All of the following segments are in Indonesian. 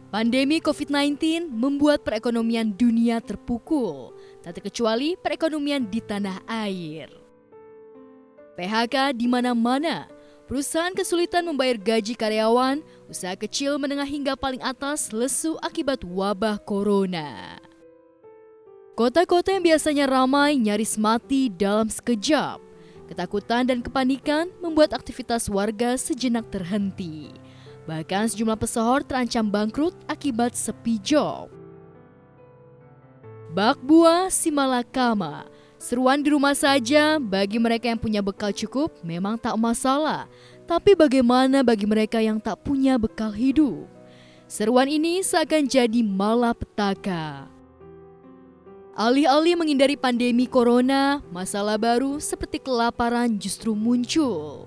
Pandemi COVID-19 membuat perekonomian dunia terpukul, tak terkecuali perekonomian di tanah air. PHK di mana-mana, perusahaan kesulitan membayar gaji karyawan, usaha kecil menengah hingga paling atas lesu akibat wabah corona. Kota-kota yang biasanya ramai nyaris mati dalam sekejap. Ketakutan dan kepanikan membuat aktivitas warga sejenak terhenti. Bahkan sejumlah pesohor terancam bangkrut akibat sepi job. Bak buah si malakama. Seruan di rumah saja bagi mereka yang punya bekal cukup memang tak masalah. Tapi bagaimana bagi mereka yang tak punya bekal hidup? Seruan ini seakan jadi malapetaka. Alih-alih menghindari pandemi corona, masalah baru seperti kelaparan justru muncul.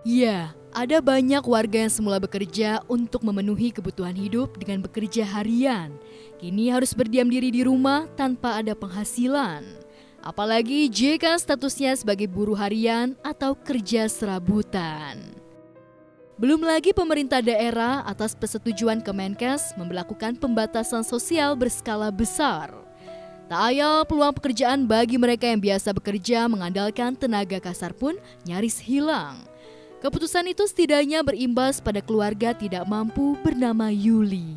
Ya, ada banyak warga yang semula bekerja untuk memenuhi kebutuhan hidup dengan bekerja harian. Kini harus berdiam diri di rumah tanpa ada penghasilan. Apalagi jika statusnya sebagai buruh harian atau kerja serabutan. Belum lagi pemerintah daerah atas persetujuan Kemenkes memberlakukan pembatasan sosial berskala besar. Tak ayal peluang pekerjaan bagi mereka yang biasa bekerja mengandalkan tenaga kasar pun nyaris hilang. Keputusan itu setidaknya berimbas pada keluarga tidak mampu bernama Yuli.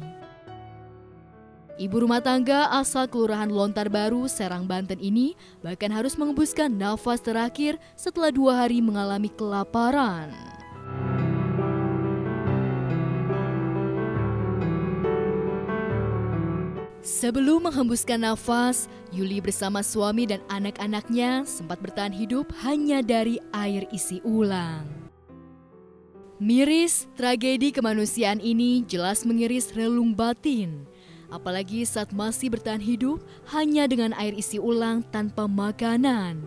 Ibu rumah tangga asal Kelurahan Lontar Baru, Serang, Banten ini bahkan harus mengembuskan nafas terakhir setelah 2 hari mengalami kelaparan. Sebelum menghembuskan nafas, Yuli bersama suami dan anak-anaknya sempat bertahan hidup hanya dari air isi ulang. Miris, tragedi kemanusiaan ini jelas mengiris relung batin. Apalagi saat masih bertahan hidup hanya dengan air isi ulang tanpa makanan.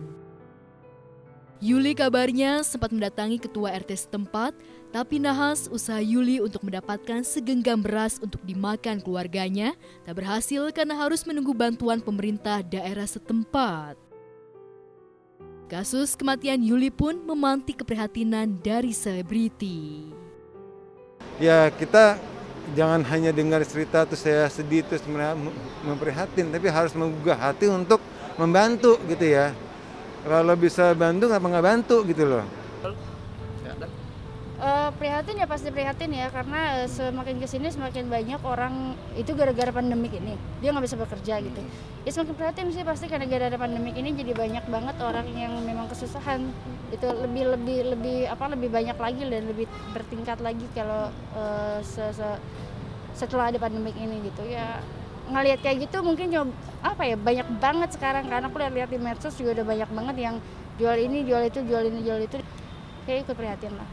Yuli kabarnya sempat mendatangi ketua RT setempat, tapi nahas usaha Yuli untuk mendapatkan segenggam beras untuk dimakan keluarganya tak berhasil karena harus menunggu bantuan pemerintah daerah setempat. Kasus kematian Yuli pun memantik keprihatinan dari selebriti. Ya kita jangan hanya dengar cerita terus saya sedih terus memprihatin, tapi harus menggugah hati untuk membantu gitu ya. Kalau bisa bantu nggak bantu gitu loh. Prihatin ya pasti prihatin ya, karena semakin kesini semakin banyak orang itu gara-gara pandemik ini dia nggak bisa bekerja gitu. Ya semakin prihatin sih pasti karena gara-gara pandemik ini jadi banyak banget orang yang memang kesusahan. Itu lebih banyak lagi dan lebih bertingkat lagi kalau setelah ada pandemik ini gitu ya. Ngelihat kayak gitu mungkin banyak banget sekarang, karena aku lihat di medsos juga udah banyak banget yang jual ini jual itu jual ini jual itu, kayak ikut prihatin lah.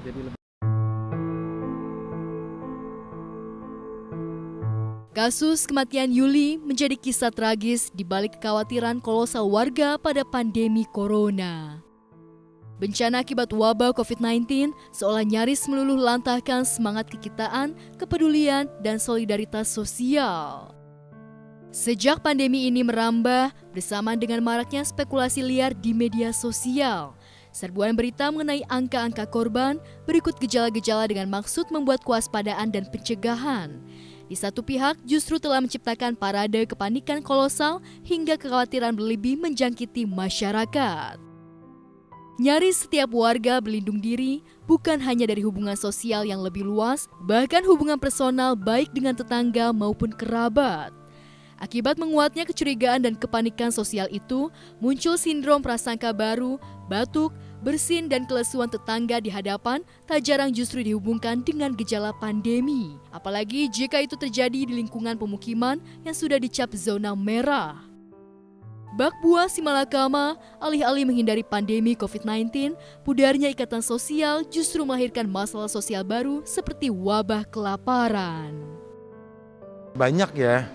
Kasus kematian Yuli menjadi kisah tragis di balik kekhawatiran kolosal warga pada pandemi corona. Bencana akibat wabah COVID-19 seolah nyaris meluluh lantahkan semangat kekitaan, kepedulian, dan solidaritas sosial. Sejak pandemi ini merambah, bersama dengan maraknya spekulasi liar di media sosial, serbuan berita mengenai angka-angka korban berikut gejala-gejala dengan maksud membuat kewaspadaan dan pencegahan. Di satu pihak justru telah menciptakan parade kepanikan kolosal hingga kekhawatiran berlebih menjangkiti masyarakat. Nyaris setiap warga berlindung diri bukan hanya dari hubungan sosial yang lebih luas, bahkan hubungan personal baik dengan tetangga maupun kerabat. Akibat menguatnya kecurigaan dan kepanikan sosial itu, muncul sindrom prasangka baru, batuk, bersin dan kelesuan tetangga di hadapan tak jarang justru dihubungkan dengan gejala pandemi. Apalagi jika itu terjadi di lingkungan pemukiman yang sudah dicap zona merah. Bak buah si malakama, alih-alih menghindari pandemi COVID-19, pudarnya ikatan sosial justru melahirkan masalah sosial baru seperti wabah kelaparan. Banyak ya,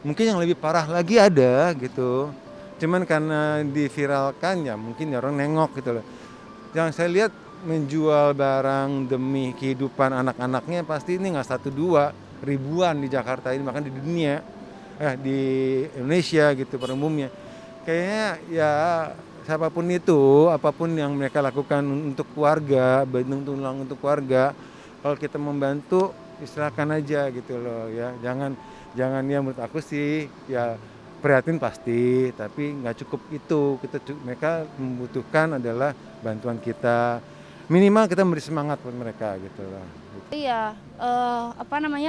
mungkin yang lebih parah lagi ada gitu. Cuman karena diviralkan ya mungkin orang nengok gitu loh. Yang saya lihat menjual barang demi kehidupan anak-anaknya pasti ini nggak 1-2, ribuan di Jakarta ini, bahkan di dunia, di Indonesia gitu pada umumnya. Kayaknya ya siapapun itu, apapun yang mereka lakukan untuk keluarga, bentuk tulang untuk keluarga, kalau kita membantu istilahkan aja gitu loh ya. Jangan ya menurut aku sih ya prihatin pasti, tapi nggak cukup itu. Mereka membutuhkan adalah bantuan kita. Minimal kita memberi semangat buat mereka gitu loh. Iya,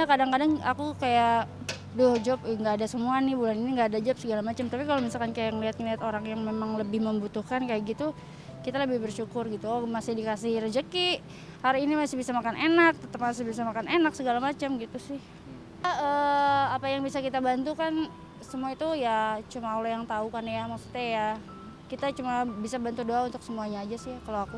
kadang-kadang aku kayak, duh job nggak ada semua nih, bulan ini nggak ada job segala macam. Tapi kalau misalkan kayak ngeliat orang yang memang lebih membutuhkan kayak gitu, kita lebih bersyukur gitu. Oh masih dikasih rezeki, hari ini masih bisa makan enak, tetap masih bisa makan enak segala macam gitu sih. Apa yang bisa kita bantu kan semua itu ya cuma Allah yang tahu kan ya, maksudnya ya kita cuma bisa bantu doa untuk semuanya aja sih kalau aku.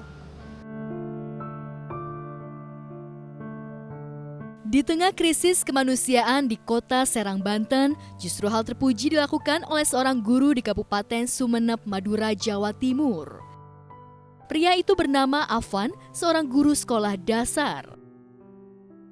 Di tengah krisis kemanusiaan di kota Serang, Banten, justru hal terpuji dilakukan oleh seorang guru di Kabupaten Sumeneb, Madura, Jawa Timur. Pria itu bernama Afan, seorang guru sekolah dasar.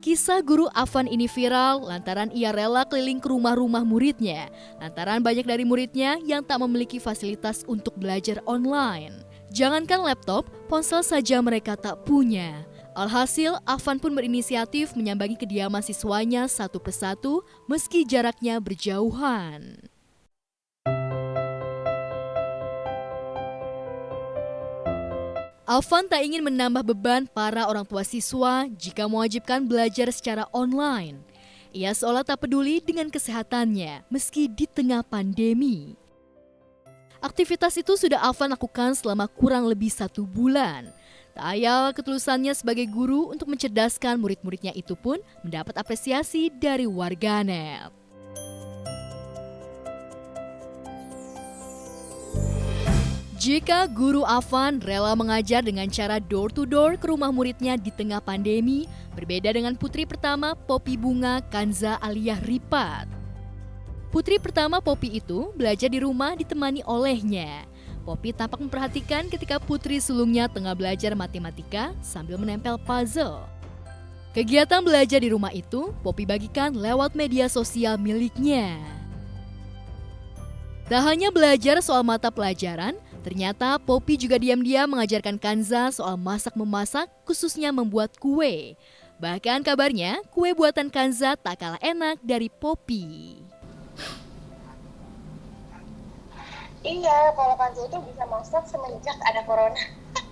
Kisah guru Afan ini viral lantaran ia rela keliling ke rumah-rumah muridnya, lantaran banyak dari muridnya yang tak memiliki fasilitas untuk belajar online. Jangankan laptop, ponsel saja mereka tak punya. Alhasil, Afan pun berinisiatif menyambangi kediaman siswanya satu persatu meski jaraknya berjauhan. Afan tak ingin menambah beban para orang tua siswa jika mewajibkan belajar secara online. Ia seolah tak peduli dengan kesehatannya meski di tengah pandemi. Aktivitas itu sudah Afan lakukan selama kurang lebih 1 bulan. Tak ayal ketulusannya sebagai guru untuk mencerdaskan murid-muridnya itu pun mendapat apresiasi dari warganet. Jika guru Afan rela mengajar dengan cara door-to-door ke rumah muridnya di tengah pandemi, berbeda dengan putri pertama Poppy Bunga Kanza Aliyah Ripat. Putri pertama Poppy itu belajar di rumah ditemani olehnya. Poppy tampak memperhatikan ketika putri sulungnya tengah belajar matematika sambil menempel puzzle. Kegiatan belajar di rumah itu Poppy bagikan lewat media sosial miliknya. Tak hanya belajar soal mata pelajaran, ternyata Poppy juga diam-diam mengajarkan Kanza soal masak-memasak, khususnya membuat kue. Bahkan kabarnya kue buatan Kanza tak kalah enak dari Poppy. Iya, kalau Kanza itu bisa masak semenjak ada corona.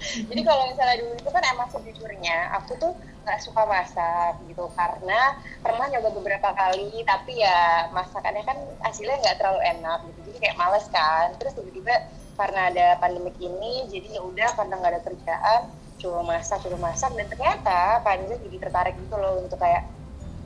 Jadi kalau misalnya dulu itu kan emang sejujurnya aku tuh nggak suka masak gitu karena pernah nyoba beberapa kali tapi ya masakannya kan hasilnya nggak terlalu enak gitu. Jadi kayak males kan. Terus tiba-tiba karena ada pandemik ini jadi ya udah karena nggak ada kerjaan coba masak dan ternyata Kanza jadi tertarik gitu loh untuk kayak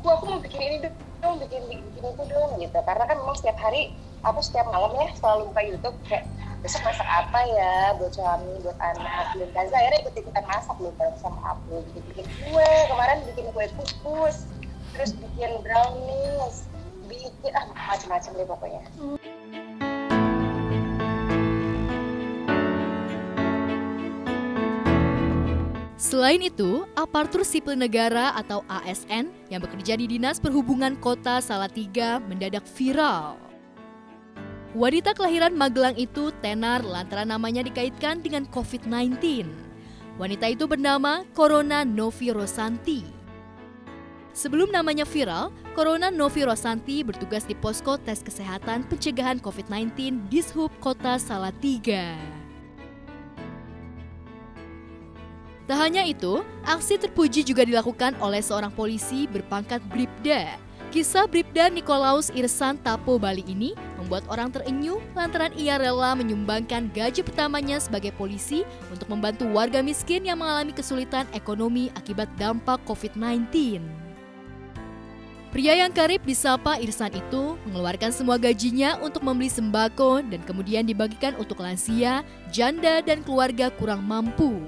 aku mau bikin ini dong, bikin itu dong gitu. Karena kan memang setiap hari aku setiap malam ya selalu buka YouTube kayak besok masak apa ya buat suami, buat anak. Dan Kanza akhirnya ikut-ikutan masak loh bareng sama aku. Bikin kue, kemarin bikin kue pupus, terus bikin brownies, bikin macam-macam deh pokoknya. Selain itu, aparatur sipil negara atau ASN yang bekerja di Dinas Perhubungan Kota Salatiga mendadak viral. Wanita kelahiran Magelang itu tenar lantaran namanya dikaitkan dengan COVID-19. Wanita itu bernama Corona Novi Rosanti. Sebelum namanya viral, Corona Novi Rosanti bertugas di posko tes kesehatan pencegahan COVID-19 Dishub Kota Salatiga. Tak hanya itu, aksi terpuji juga dilakukan oleh seorang polisi berpangkat Bribda. Kisah Bribda Nikolaus Irsan Tapo Bali ini membuat orang terenyuh lantaran ia rela menyumbangkan gaji pertamanya sebagai polisi untuk membantu warga miskin yang mengalami kesulitan ekonomi akibat dampak COVID-19. Pria yang karib disapa Irsan itu mengeluarkan semua gajinya untuk membeli sembako dan kemudian dibagikan untuk lansia, janda, dan keluarga kurang mampu.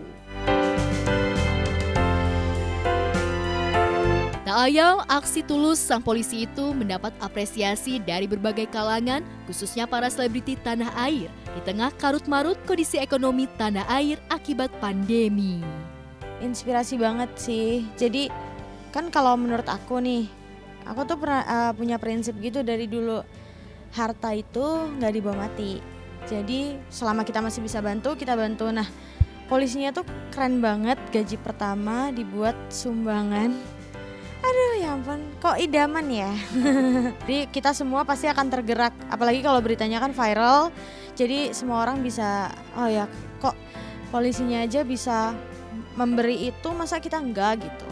Tak ayal, aksi tulus sang polisi itu mendapat apresiasi dari berbagai kalangan, khususnya para selebriti tanah air, di tengah karut-marut kondisi ekonomi tanah air akibat pandemi. Inspirasi banget sih. Jadi kan kalau menurut aku nih, aku tuh pernah punya prinsip gitu dari dulu. Harta itu nggak dibawa mati. Jadi selama kita masih bisa bantu, kita bantu. Nah, polisinya tuh keren banget. Gaji pertama dibuat sumbangan Aduh ya ampun, kok idaman ya. Jadi kita semua pasti akan tergerak, apalagi kalau beritanya kan viral. Jadi semua orang bisa, oh ya kok polisinya aja bisa memberi itu, masa kita enggak gitu.